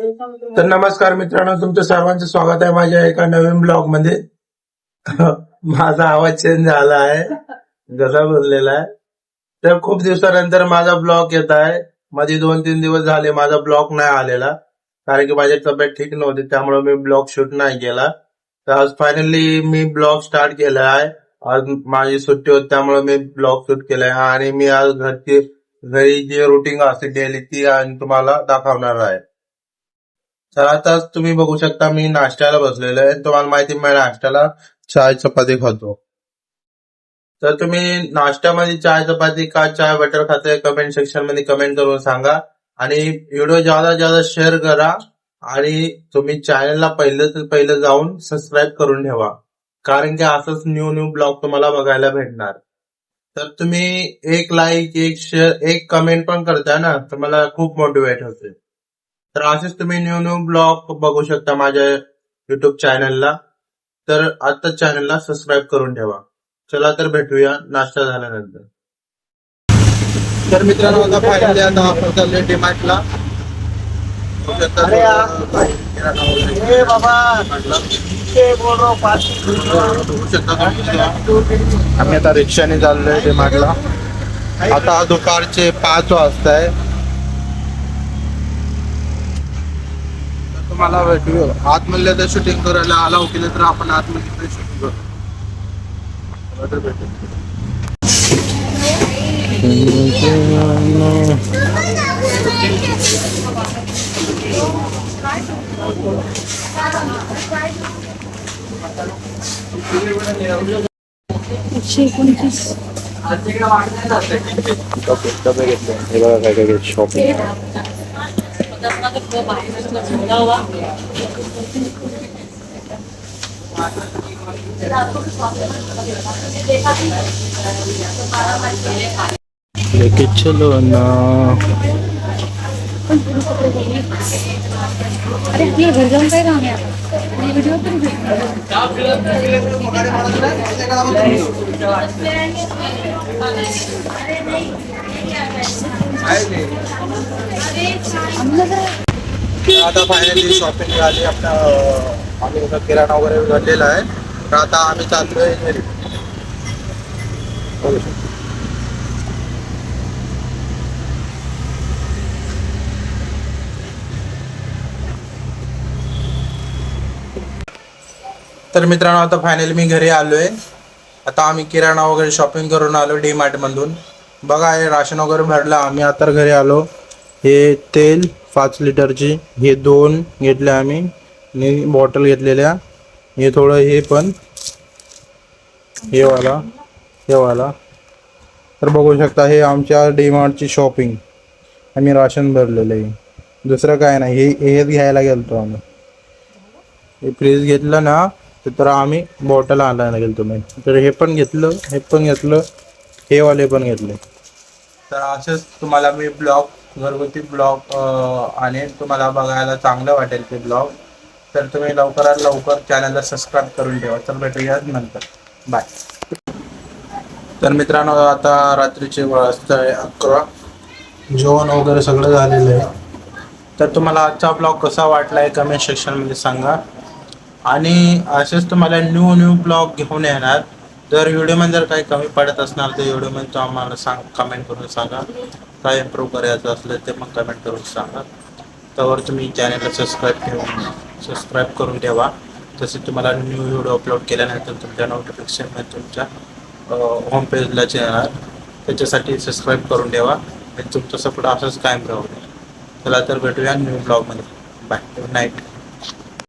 तर नमस्कार मित्रांनो, तुमचं सर्वांचं स्वागत आहे माझ्या एका नवीन ब्लॉग मध्ये. माझा आवाज चेंज झाला आहे, जसा बोललेला आहे. तर खूप दिवसानंतर माझा ब्लॉग येत आहे. मध्ये 2-3 दिवस झाले माझा ब्लॉग नाही आलेला, कारण की माझी तब्येत ठीक नव्हती, त्यामुळे मी ब्लॉग शूट नाही केला. तर आज फायनली मी ब्लॉग स्टार्ट केला आहे. आज माझी सुट्टी होती, त्यामुळे मी ब्लॉग शूट केलाय आणि मी आज घरी जी रुटीन असते डेली ती आणि तुम्हाला दाखवणार आहे. तर आता तुम्ही बघू शकता मी नाश्त्याला बसलेलो आहे. तुम्हाला माहिती मी नाश्त्याला चाय चपाती खातो. तर तुम्ही नाश्त्यामध्ये चाय चपाती का चाय बटर खाताय कमेंट सेक्शन मध्ये कमेंट करून सांगा. आणि व्हिडिओ जादा शेअर करा. आणि तुम्ही चॅनलला पहिलं जाऊन सबस्क्राईब करून ठेवा, कारण की असंच न्यू ब्लॉग तुम्हाला बघायला भेटणार. तर तुम्ही एक लाईक, एक शेअर, एक कमेंट पण करताय ना, तर मला खूप मोटिवेट होते. तर असेच तुम्ही न्यू ब्लॉग बघू शकता माझ्या युट्यूब चॅनलला. तर आता चॅनलला सबस्क्राईब करून ठेवा. चला तर भेटूया नाश्ता झाल्यानंतर. तर मित्रांनो, आता फायनली आता आपण चाललोय डीमार्टला. आम्ही आता रिक्षाने चाललोय डीमार्टला. आता दुपारचे 5 वाजताय. तुम्हाला भेटूया आतमधल्या तर शूटिंग करायला अलाव केलं तर आपण आतमध्ये शूटिंग करू. डबे घेतले. हे बघा काय काय शॉपिंग. लेके चलो ना. अरे आपल्या घर जाऊन काय काम आहे? व्हिडिओ तरी आता फायनली शॉपिंग झाली. आपल्या आम्ही किराणा वगैरे भरलेला आहे. तर आता आम्ही चाललोय घरी. तर मित्रांनो, आता फायनली मी घरी आलोय. आता आम्ही किराणा वगैरे शॉपिंग करून आलो डीमार्ट मधून. बघा, हे राशन वगैरे भरलं. आम्ही आता घरी आलो. हे तेल 5 लिटरची, हे 2 घेतले आम्ही आणि बॉटल घेतलेल्या. हे थोडं, हे पण हे वाला. तर बघू शकता, हे आमच्या डीमार्टची शॉपिंग. आम्ही राशन भरलेलं आहे, दुसरं काय नाही. हेच घ्यायला गेलतो आम्ही. हे फ्रीज घेतलं ना, तर आम्ही बॉटल आणायला गेलतो मी. तर हे पण घेतलं, हे वाले पण घेतले. तर असेच तुम्हाला मी घरगुती ब्लॉग आणि तुम्हाला बघायला चांगलं वाटेल ते ब्लॉग. तर तुम्ही लवकरात लवकर चॅनलला सबस्क्राईब करून ठेवा. तर भेटूया नंतर. बाय. तर मित्रांनो, आता रात्रीचे वाजताय 11. जेवण वगैरे सगळं झालेलं आहे. तर तुम्हाला आजचा ब्लॉग कसा वाटलाय कमेंट सेक्शनमध्ये सांगा. आणि असेच तुम्हाला न्यू ब्लॉग घेऊन येणार. जर व्हिडिओमध्ये जर काही कमी पडत असणार तर व्हिडिओमध्ये तो आम्हाला कमेंट करून सांगा. काय इम्प्रूव्ह करायचं असलं ते मग कमेंट करून सांगा. त्यावर तुम्ही चॅनलला सबस्क्राईब करून ठेवा. तसे तुम्हाला न्यू व्हिडिओ अपलोड केल्यानंतर तुमच्या नोटिफिकेशनमध्ये तुमच्या होम पेजलाच येणार. त्याच्यासाठी सबस्क्राईब करून ठेवा आणि तुमचा सपोर्ट असंच कायम राहू द्या. चला तर भेटूया न्यू ब्लॉगमध्ये. बाय. Good night.